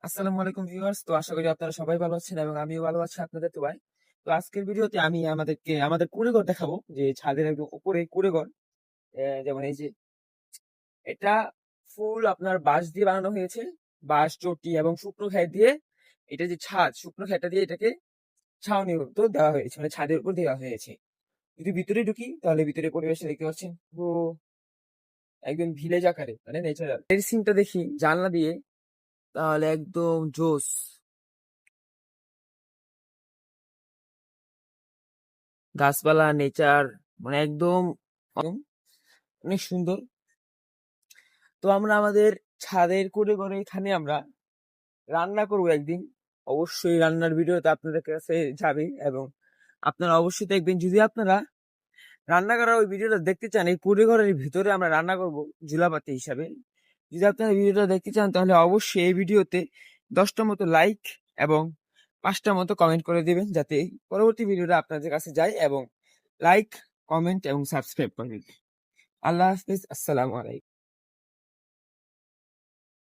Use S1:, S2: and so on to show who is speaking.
S1: আসসালামু আলাইকুম ভিউয়ার্স। তো আশা করি আপনারা সবাই ভালো আছেন এবং আমিও ভালো আছি আপনাদের দোয়ায়। তো আজকের ভিডিওতে আমি আমাদের কুঁড়েঘর দেখাবো, যে ছাদের একদম উপরে কুঁড়েঘর। যেমন এই যে এটা ফুল আপনার বাঁশ দিয়ে বানানো হয়েছে। বাঁশ, চটি এবং শুকনো খ্যার দিয়ে এটা যে ছাদ, শুকনো খ্যারটা দিয়ে এটাকে ছাউনির মতো দেওয়া হয়েছে, মানে ছাদের উপর দেওয়া হয়েছে। যদি ভিতরে ঢুকি তাহলে ভিতরে পরিবেশটা দেখতে পাচ্ছেন পুরো একদম ভিলেজ আকারে, মানে ন্যাচারাল। এর সিনটা দেখি জানলা দিয়ে, তাহলে একদম জোস। গাছপালা, নেচার, মানে একদম একদম অনেক সুন্দর। তো আমরা আমাদের ছাদের করে করে এখানে আমরা রান্না করবো একদিন। অবশ্যই রান্নার ভিডিওতে আপনাদের কাছে যাবে এবং আপনারা অবশ্যই দেখবেন। যদি আপনারা রান্না করার ওই ভিডিওটা দেখতে চান, এই কুড়ে ঘরের ভিতরে আমরা রান্না করব জুলাপাতি হিসাবে, যদি আপনারা ভিডিওটা দেখতে চান তাহলে অবশ্যই এই ভিডিওতে 10টা মতো লাইক এবং 5টা মতো কমেন্ট করে দিবেন, যাতে এই পরবর্তী ভিডিওটা আপনাদের কাছে যায়। এবং লাইক, কমেন্ট এবং সাবস্ক্রাইব করবেন। আল্লাহ হাফিজ, আসসালামু আলাইকুম।